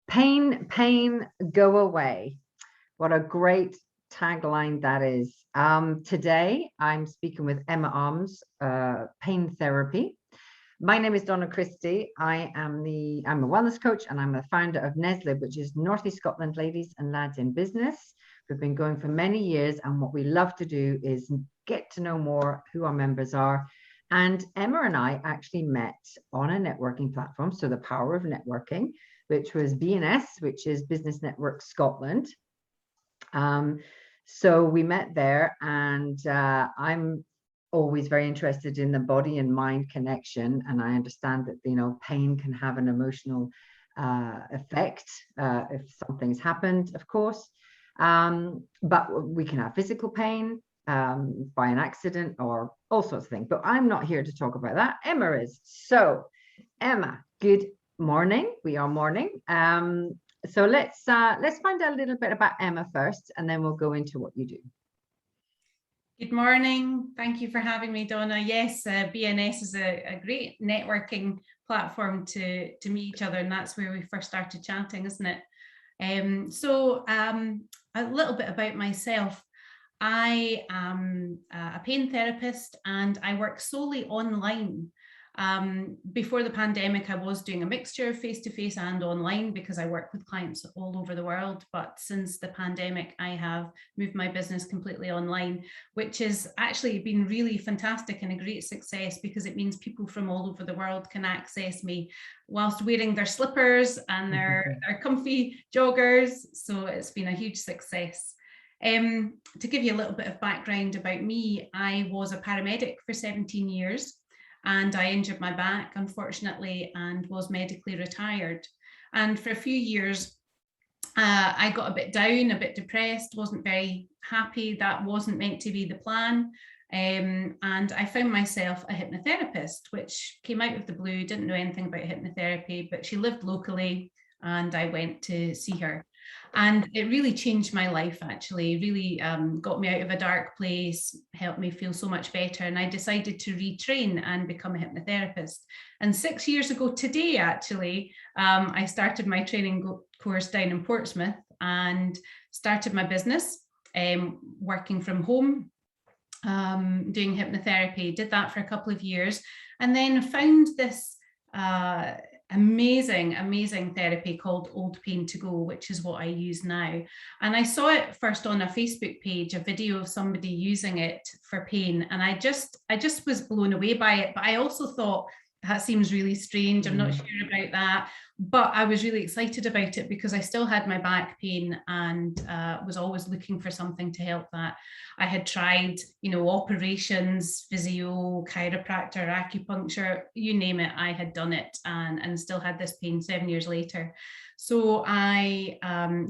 Pain, go away. What a great tagline that is. Today, I'm speaking with Emma Arms, pain therapy. My name is Donna Christie. I'm a wellness coach and I'm the founder of NESLIB, which is North East Scotland Ladies and Lads in Business. We've been going for many years, and what we love to do is get to know more who our members are. And Emma and I actually met on a networking platform, so the power of networking, which was BNS, which is Business Network Scotland. So we met there, and I'm always very interested in the body and mind connection, and I understand that pain can have an emotional effect if something's happened, of course, but we can have physical pain by an accident or all sorts of things, but I'm not here to talk about that. Emma is. So Emma, good morning. We are morning. So let's find out a little bit about Emma first, and then we'll go into what you do. Good morning. Thank you for having me, Donna. Yes, BNS is a great networking platform to meet each other, and that's where we first started chatting, isn't it? So a little bit about myself. I am a pain therapist and I work solely online. Before the pandemic, I was doing a mixture of face-to-face and online because I work with clients all over the world. But since the pandemic, I have moved my business completely online, which has actually been really fantastic and a great success because it means people from all over the world can access me whilst wearing their slippers and their comfy joggers. So it's been a huge success. To give you a little bit of background about me, I was a paramedic for 17 years. And I injured my back, unfortunately, and was medically retired. And for a few years, I got a bit down, a bit depressed, wasn't very happy. That wasn't meant to be the plan. And I found myself a hypnotherapist, which came out of the blue, didn't know anything about hypnotherapy, but she lived locally and I went to see her. And it really changed my life, actually, really got me out of a dark place, helped me feel so much better. And I decided to retrain and become a hypnotherapist. And 6 years ago today, actually, I started my training course down in Portsmouth and started my business, working from home, doing hypnotherapy, did that for a couple of years, and then found this amazing therapy called Old Pain to Go, which is what I use now. And I saw it first on a Facebook page, a video of somebody using it for pain, and I just was blown away by it. But I also thought, that seems really strange, I'm not sure about that. But I was really excited about it because I still had my back pain and was always looking for something to help that. I had tried, operations, physio, chiropractor, acupuncture, you name it, I had done it and still had this pain 7 years later. So I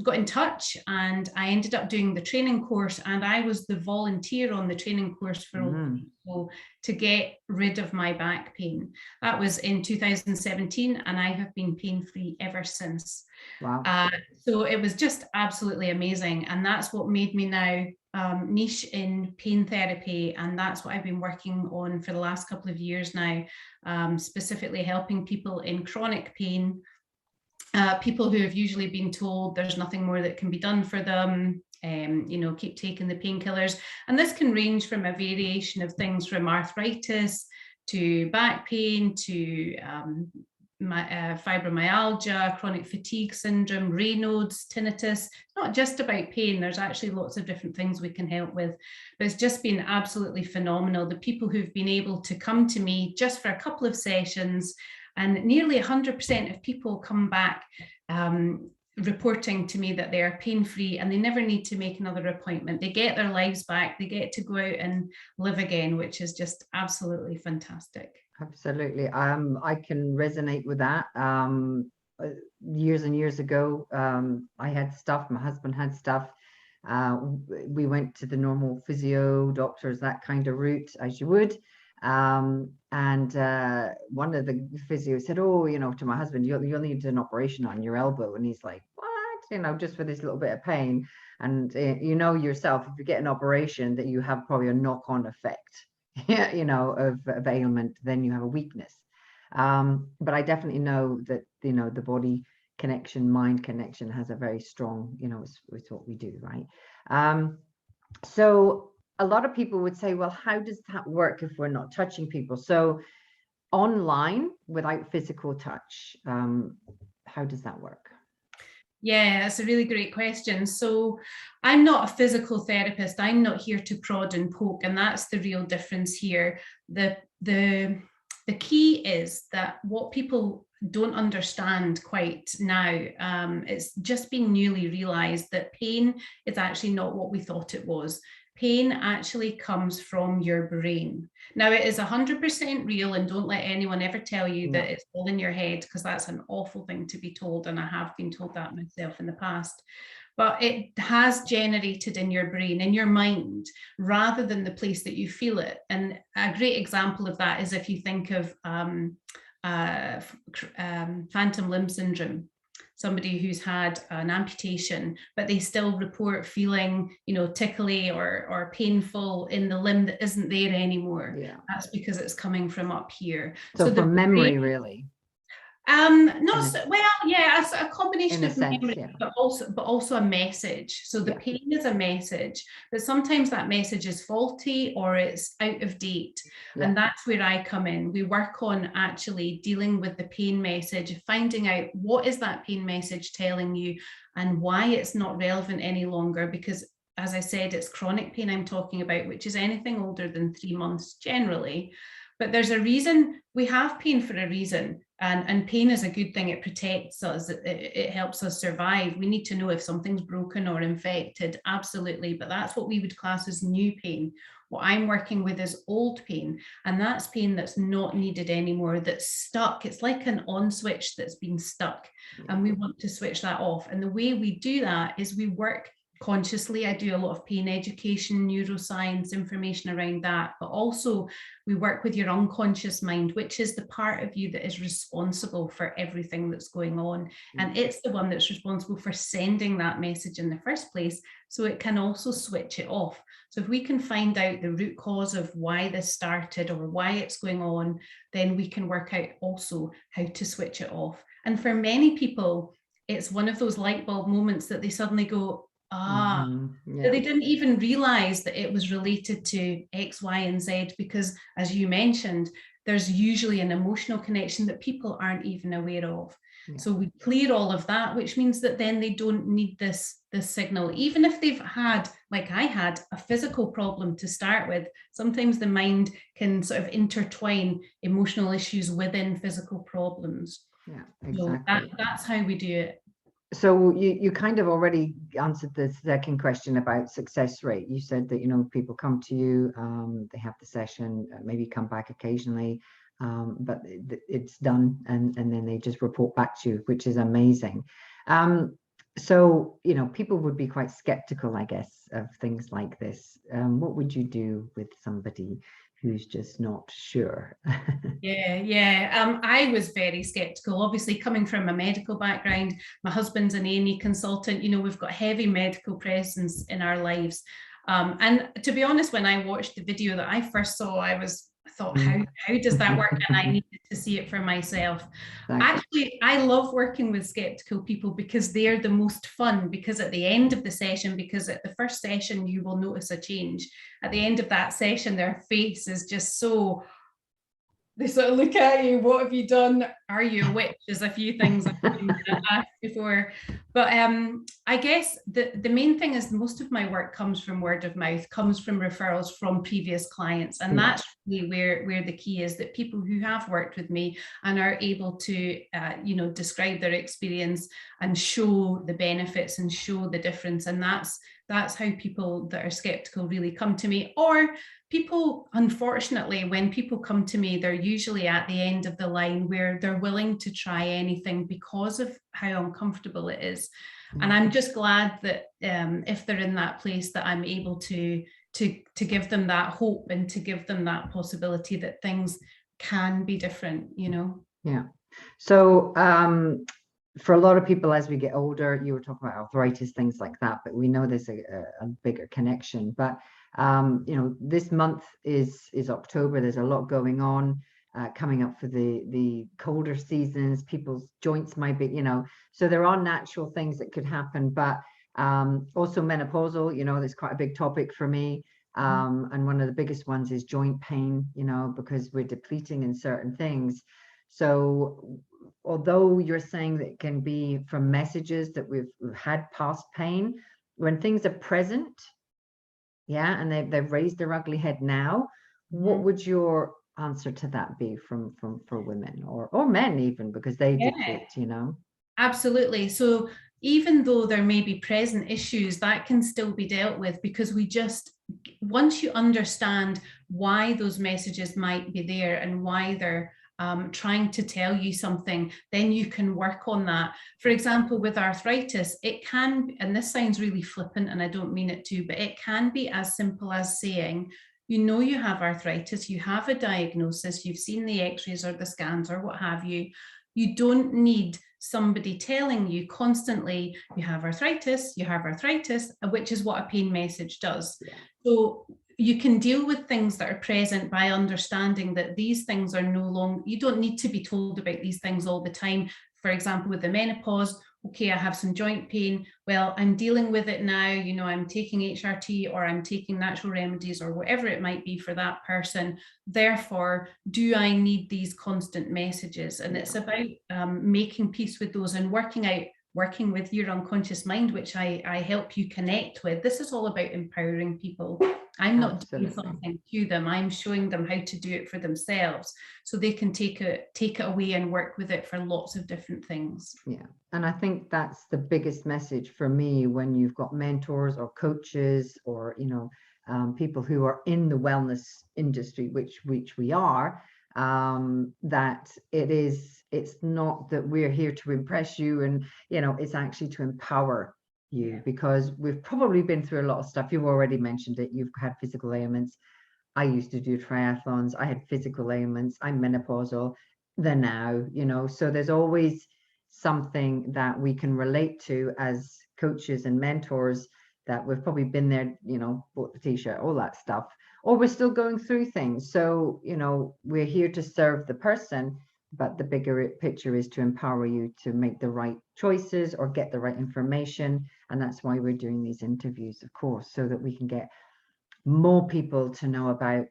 got in touch and I ended up doing the training course, and I was the volunteer on the training course for people to get rid of my back pain. That was in 2017, and I have been pain-free ever since. Wow. So it was just absolutely amazing. And that's what made me now niche in pain therapy. And that's what I've been working on for the last couple of years now, specifically helping people in chronic pain, people who have usually been told there's nothing more that can be done for them, keep taking the painkillers. And this can range from a variation of things from arthritis to back pain to fibromyalgia, chronic fatigue syndrome, Raynaud's, tinnitus. Not just about pain, there's actually lots of different things we can help with, but it's just been absolutely phenomenal. The people who've been able to come to me just for a couple of sessions, and nearly 100% of people come back reporting to me that they are pain-free and they never need to make another appointment. They get their lives back, they get to go out and live again, which is just absolutely fantastic. Absolutely. I can resonate with that. Years and years ago, I had stuff, my husband had stuff. We went to the normal physio, doctors, that kind of route, as you would. And one of the physios said, to my husband, you'll need an operation on your elbow. And he's like, what? Just for this little bit of pain. And yourself, if you get an operation, that you have probably a knock-on effect, of ailment, then you have a weakness. But I definitely know that, the body connection, mind connection has a very strong, you know, it's what we do, right? So a lot of people would say, well, how does that work if we're not touching people? So online without physical touch, how does that work? Yeah, that's a really great question. So I'm not a physical therapist. I'm not here to prod and poke, and that's the real difference here. The key is that what people don't understand quite now, it's just being newly realized that pain is actually not what we thought it was. Pain actually comes from your brain. Now, it is 100% real, and don't let anyone ever tell you that it's all in your head, because that's an awful thing to be told, and I have been told that myself in the past. But it has generated in your brain, in your mind, rather than the place that you feel it. And a great example of that is if you think of phantom limb syndrome. Somebody who's had an amputation, but they still report feeling, you know, tickly or painful in the limb that isn't there anymore. Yeah. That's because it's coming from up here. So from memory, really. Not so, well, yeah, a combination of sense, memory, yeah. but also a message. So the pain is a message, but sometimes that message is faulty or it's out of date. And that's where I come in. We work on actually dealing with the pain message, finding out what is that pain message telling you and why it's not relevant any longer. Because as I said, it's chronic pain I'm talking about, which is anything older than 3 months generally. But there's a reason. We have pain for a reason. And pain is a good thing. It protects us. It helps us survive. We need to know if something's broken or infected. Absolutely. But that's what we would class as new pain. What I'm working with is old pain. And that's pain that's not needed anymore, that's stuck. It's like an on switch that's been stuck. And we want to switch that off. And the way we do that is we work consciously. I do a lot of pain education, neuroscience, information around that, but also we work with your unconscious mind, which is the part of you that is responsible for everything that's going on. And it's the one that's responsible for sending that message in the first place, so it can also switch it off. So if we can find out the root cause of why this started or why it's going on, then we can work out also how to switch it off. And for many people, it's one of those light bulb moments that they suddenly go, they didn't even realize that it was related to X, Y, and Z, because as you mentioned, there's usually an emotional connection that people aren't even aware of. So we clear all of that, which means that then they don't need this signal. Even if they've had, like I had, a physical problem to start with, sometimes the mind can sort of intertwine emotional issues within physical problems. Yeah, exactly. So that's how we do it. So you kind of already answered the second question about success rate. You said that, you know, people come to you, they have the session, maybe come back occasionally, but it's done, and then they just report back to you, which is amazing. So, you know, people would be quite skeptical, I guess, of things like this. What would you do with somebody who's just not sure? I was very skeptical. Obviously, coming from a medical background, my husband's an A&E consultant. You know, we've got heavy medical presence in our lives. And to be honest, when I watched the video that I first saw, I thought, how does that work? And I needed to see it for myself. Actually, I love working with skeptical people because they're the most fun, because at the end of the session, because at the first session, you will notice a change. At the end of that session, their face is just so, they sort of look at you, what have you done? Are you a witch? There's a few things I've been asked before. But I guess the main thing is most of my work comes from word of mouth, comes from referrals from previous clients. And that's really where the key is, that people who have worked with me and are able to, you know, describe their experience and show the benefits and show the difference. And that's how people that are skeptical really come to me. Or people, unfortunately, when people come to me, they're usually at the end of the line where they're willing to try anything because of how uncomfortable it is. And I'm just glad that if they're in that place, that I'm able to give them that hope and to give them that possibility that things can be different, you know? Yeah. So for a lot of people, as we get older, you were talking about arthritis, things like that, but we know there's a bigger connection. But you know, this month is October. There's a lot going on. coming up for the colder seasons. People's joints might be, you know, so there are natural things that could happen, but also menopausal, you know, that's quite a big topic for me. And one of the biggest ones is joint pain, you know, because we're depleting in certain things. So although you're saying that it can be from messages that we've had past pain, when things are present, yeah, and they've raised their ugly head now, what would your answer to that be from for women or men even, because they deplete, you know? Absolutely. So even though there may be present issues, that can still be dealt with, because we just, once you understand why those messages might be there and why they're trying to tell you something, then you can work on that. For example, with arthritis, it can, and this sounds really flippant and I don't mean it to, but it can be as simple as saying, you know, you have arthritis, you have a diagnosis, you've seen the x-rays or the scans or what have you. You don't need somebody telling you constantly, you have arthritis, which is what a pain message does. Yeah. So you can deal with things that are present by understanding that these things are no longer, you don't need to be told about these things all the time. For example, with the menopause, okay, I have some joint pain. Well, I'm dealing with it now. You know, I'm taking HRT or I'm taking natural remedies or whatever it might be for that person. Therefore, do I need these constant messages? And it's about making peace with those and working with your unconscious mind, which I help you connect with. This is all about empowering people. I'm not doing something to them. I'm showing them how to do it for themselves so they can take it away and work with it for lots of different things. Yeah. And I think that's the biggest message for me when you've got mentors or coaches or, you know, people who are in the wellness industry, which we are, that it's not that we're here to impress you, and, you know, it's actually to empower you, because we've probably been through a lot of stuff. You've already mentioned it. You've had physical ailments. I used to do triathlons. I had physical ailments. I'm menopausal. The now, you know, so there's always something that we can relate to as coaches and mentors, that we've probably been there, you know, bought the t-shirt, all that stuff, or we're still going through things. So, you know, we're here to serve the person, but the bigger picture is to empower you to make the right choices or get the right information. And that's why we're doing these interviews, of course, so that we can get more people to know about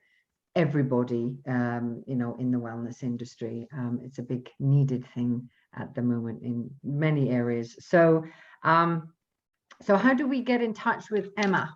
everybody, you know, in the wellness industry. It's a big needed thing at the moment in many areas. So, so how do we get in touch with Emma?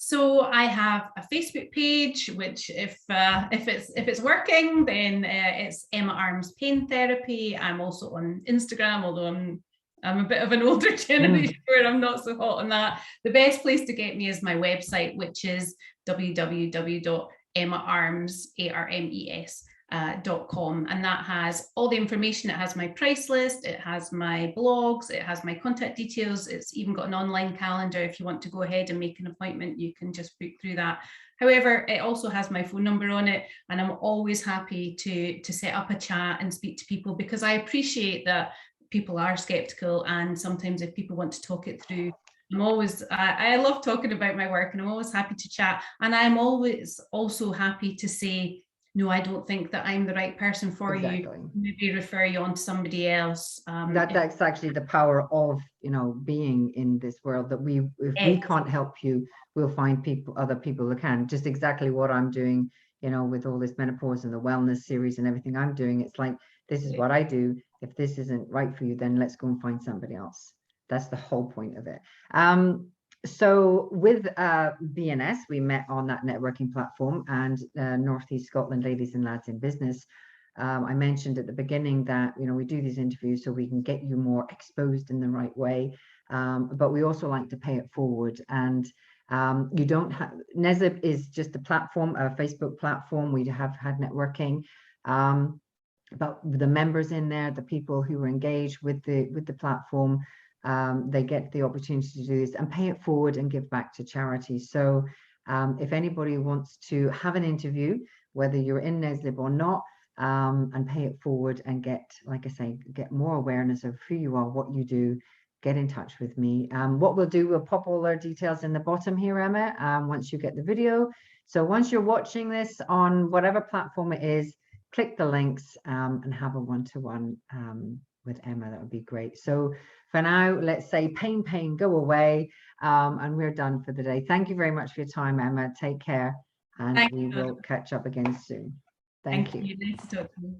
So I have a Facebook page, which if it's working, then it's Emma Arms Pain Therapy. I'm also on Instagram, although I'm a bit of an older generation where I'm not so hot on that. The best place to get me is my website, which is www.emmaarmes.com, and that has all the information. It has my price list, it has my blogs, it has my contact details. It's even got an online calendar. If you want to go ahead and make an appointment, you can just book through that. However, it also has my phone number on it, and I'm always happy to set up a chat and speak to people, because I appreciate that people are skeptical, and sometimes if people want to talk it through, I love talking about my work, and I'm always happy to chat. And I'm always also happy to say, no, I don't think that I'm the right person for you. Maybe refer you on to somebody else. That's actually the power of, you know, being in this world, that if we can't help you, we'll find other people who can. Just exactly what I'm doing, you know, with all this menopause and the wellness series and everything I'm doing. It's like, this is what I do. If this isn't right for you, then let's go and find somebody else. That's the whole point of it. So with BNS, we met on that networking platform, and Northeast Scotland Ladies and Lads in Business. I mentioned at the beginning that, you know, we do these interviews so we can get you more exposed in the right way, but we also like to pay it forward. And you don't have, NESLIB is just a platform, a Facebook platform. We have had networking, but the members in there, the people who are engaged with the platform, they get the opportunity to do this and pay it forward and give back to charity. So if anybody wants to have an interview, whether you're in NESLIB or not, and pay it forward and get, like I say, get more awareness of who you are, what you do, get in touch with me. What we'll do, we'll pop all our details in the bottom here, Emma, once you get the video. So once you're watching this on whatever platform it is, click the links and have a one-to-one with Emma. That would be great. So for now, let's say pain, go away. And we're done for the day. Thank you very much for your time, Emma. Take care. And we will catch up again soon. Thank you. Nice to talk to you.